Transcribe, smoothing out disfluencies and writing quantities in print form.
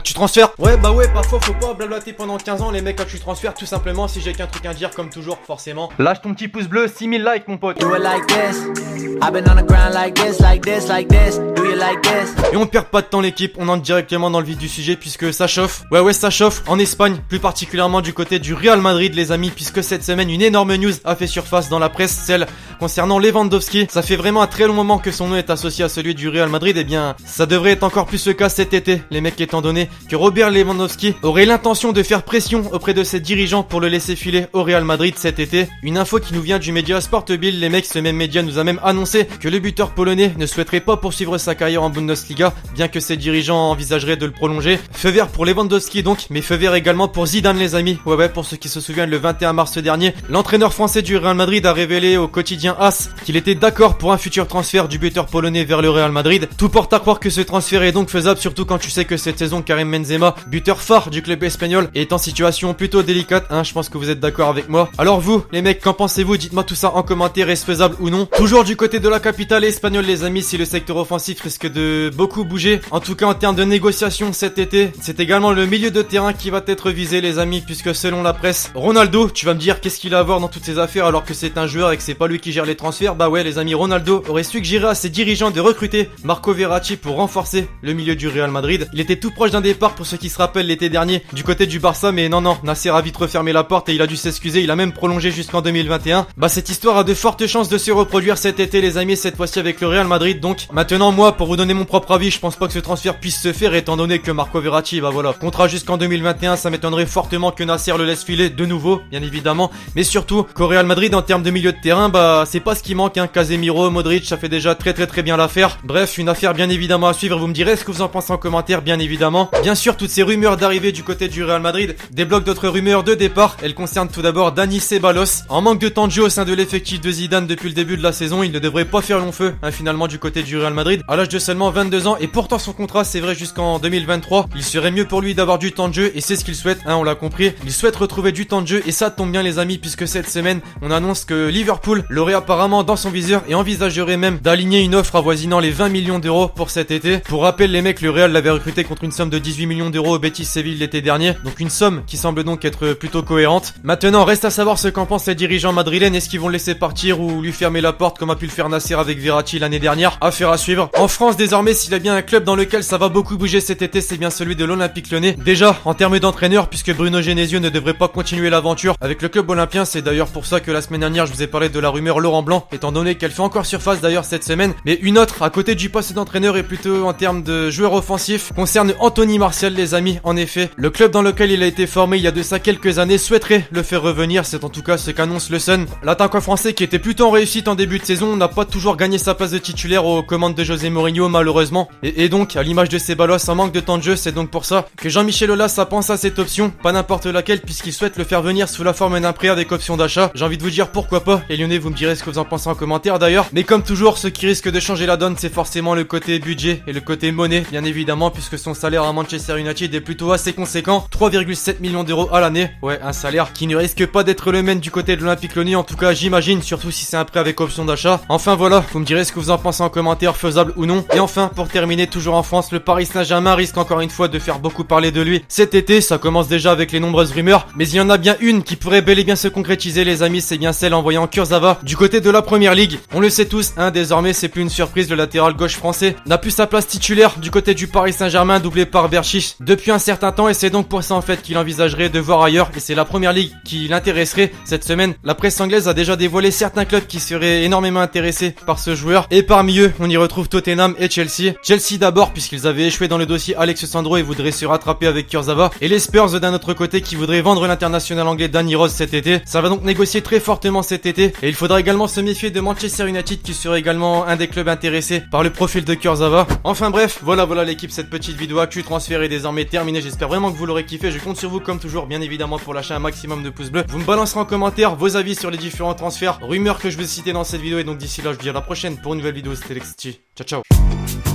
Actu transfert. Ouais bah ouais, parfois faut pas blablater pendant 15 ans les mecs. Actu transfert tout simplement. Si j'ai qu'un truc à dire comme toujours forcément. Lâche ton petit pouce bleu, 6000 likes mon pote. Do it like this. I've been on the ground like this, like this, like this. Do you like this? Et on perd pas de temps l'équipe, on entre directement dans le vif du sujet puisque ça chauffe. Ouais ça chauffe en Espagne, plus particulièrement du côté du Real Madrid les amis, puisque cette semaine une énorme news a fait surface dans la presse, celle concernant Lewandowski. Ça fait vraiment un très long moment que son nom est associé à celui du Real Madrid, et bien ça devrait être encore plus le cas cet été les mecs, étant donné que Robert Lewandowski aurait l'intention de faire pression auprès de ses dirigeants pour le laisser filer au Real Madrid cet été. Une info qui nous vient du média Sport Bild, les mecs, ce même média nous a même annoncé que le buteur polonais ne souhaiterait pas poursuivre sa carrière en Bundesliga, bien que ses dirigeants envisageraient de le prolonger. Feu vert pour Lewandowski donc, mais feu vert également pour Zidane les amis. Ouais pour ceux qui se souviennent, le 21 mars dernier, l'entraîneur français du Real Madrid a révélé au quotidien AS qu'il était d'accord pour un futur transfert du buteur polonais vers le Real Madrid. Tout porte à croire que ce transfert est donc faisable, surtout quand tu sais que cette saison Karim Benzema, buteur phare du club espagnol, est en situation plutôt délicate, hein, je pense que vous êtes d'accord avec moi. Alors vous, les mecs, qu'en pensez-vous? Dites-moi tout ça en commentaire, est-ce faisable ou non? Toujours du côté de la capitale espagnole les amis, si le secteur offensif risque de beaucoup bouger, en tout cas en termes de négociations cet été, c'est également le milieu de terrain qui va être visé les amis, puisque selon la presse, Ronaldo, tu vas me dire qu'est-ce qu'il a à voir dans toutes ces affaires alors que c'est un joueur et que c'est pas lui qui gère les transferts? Bah ouais les amis, Ronaldo aurait suggéré à ses dirigeants de recruter Marco Verratti pour renforcer le milieu du Real Madrid. Il était tout proche d'un départ pour ceux qui se rappellent l'été dernier du côté du Barça, mais non, Nasser a vite refermé la porte et il a dû s'excuser, il a même prolongé jusqu'en 2021. Bah cette histoire a de fortes chances de se reproduire cet été les amis, cette fois-ci avec le Real Madrid. Donc maintenant moi, pour vous donner mon propre avis, je pense pas que ce transfert puisse se faire étant donné que Marco Verratti, bah voilà, contrat jusqu'en 2021, ça m'étonnerait fortement que Nasser le laisse filer de nouveau, bien évidemment, mais surtout qu'au Real Madrid en termes de milieu de terrain, bah c'est pas ce qui manque, hein. Casemiro, Modric, ça fait déjà très bien l'affaire. Bref, une affaire bien évidemment à suivre, vous me direz ce que vous en pensez en commentaire bien évidemment. Bien sûr, toutes ces rumeurs d'arrivée du côté du Real Madrid débloquent d'autres rumeurs de départ. Elles concernent tout d'abord Dani Ceballos. En manque de temps de jeu au sein de l'effectif de Zidane depuis le début de la saison, il ne devrait pas faire long feu, hein, finalement du côté du Real Madrid, à l'âge de seulement 22 ans, et pourtant son contrat c'est vrai jusqu'en 2023. Il serait mieux pour lui d'avoir du temps de jeu et c'est ce qu'il souhaite, hein, on l'a compris. Il souhaite retrouver du temps de jeu et ça tombe bien les amis, puisque cette semaine on annonce que Liverpool l'aurait apparemment dans son viseur et envisagerait même d'aligner une offre avoisinant les 20 millions d'euros pour cet été. Pour rappel les mecs, le Real l'avait recruté contre une somme de 18 millions d'euros au Betis Séville l'été dernier, donc une somme qui semble donc être plutôt cohérente. Maintenant reste à savoir ce qu'en pensent les dirigeants madrilènes, est-ce qu'ils vont le laisser partir ou lui fermer la porte comme a pu le faire Nasser avec Verratti l'année dernière? Affaire à suivre. En France désormais, s'il y a bien un club dans lequel ça va beaucoup bouger cet été, c'est bien celui de l'Olympique Lyonnais. Déjà en termes d'entraîneur, puisque Bruno Genesio ne devrait pas continuer l'aventure avec le club olympien, c'est d'ailleurs pour ça que la semaine dernière je vous ai parlé de la rumeur Laurent Blanc, étant donné qu'elle fait encore surface d'ailleurs cette semaine. Mais une autre à côté du poste d'entraîneur et plutôt en termes de joueur offensif concerne Anthony Martial les amis. En effet, le club dans lequel il a été formé il y a de ça quelques années souhaiterait le faire revenir, c'est en tout cas ce qu'annonce le Sun. L'attaquant français qui était plutôt en réussite en début de saison n'a pas toujours gagné sa place de titulaire aux commandes de José Mourinho malheureusement, et donc à l'image de Ceballos en manque de temps de jeu, c'est donc pour ça que Jean-Michel Aulas pense à cette option, pas n'importe laquelle, puisqu'il souhaite le faire venir sous la forme d'un prêt avec option d'achat. J'ai envie de vous dire pourquoi pas, et Lyonnais vous me direz ce que vous en pensez en commentaire d'ailleurs. Mais comme toujours, ce qui risque de changer la donne c'est forcément le côté budget et le côté monnaie bien évidemment, puisque son salaire à Manchester United est plutôt assez conséquent, 3,7 millions d'euros à l'année. Ouais, un salaire qui ne risque pas d'être le même du côté de l'Olympique Lyonnais, en tout cas j'imagine, surtout si c'est un prêt avec option d'achat. Enfin voilà, vous me direz ce que vous en pensez en commentaire, faisable ou non. Et enfin, pour terminer, toujours en France, le Paris Saint-Germain risque encore une fois de faire beaucoup parler de lui cet été. Ça commence déjà avec les nombreuses rumeurs, mais il y en a bien une qui pourrait bel et bien se concrétiser les amis, c'est bien celle envoyant Kurzawa du côté de la première ligue. On le sait tous, hein, désormais c'est plus une surprise, le latéral gauche français n'a plus sa place titulaire du côté du Paris Saint-Germain, doublé par Berchiche depuis un certain temps, et c'est donc pour ça en fait qu'il envisagerait de voir ailleurs, et c'est la première ligue qui l'intéresserait cette semaine. La presse anglaise a déjà dévoilé certains clubs qui seraient énormément intéressés par ce joueur, et parmi eux on y retrouve Tottenham et Chelsea. Chelsea d'abord puisqu'ils avaient échoué dans le dossier Alex Sandro et voudraient se rattraper avec Kurzawa, et les Spurs d'un autre côté qui voudraient vendre l'international anglais Danny Rose cet été. Ça va donc négocier très fortement cet été, et il faudra également se méfier de Manchester United qui serait également un des clubs intéressés par le profil de Kurzawa. Enfin bref, voilà l'équipe, cette petite vidéo actu transfert est désormais terminée. J'espère vraiment que vous l'aurez kiffé, je compte sur vous comme toujours bien évidemment pour lâcher un maximum de pouces bleus. Vous me balancerez en commentaire vos avis sur les différents transferts, rumeurs que je vais citer dans cette vidéo, et donc d'ici là je vous dis à la prochaine pour une nouvelle vidéo. C'était Lexti, ciao ciao.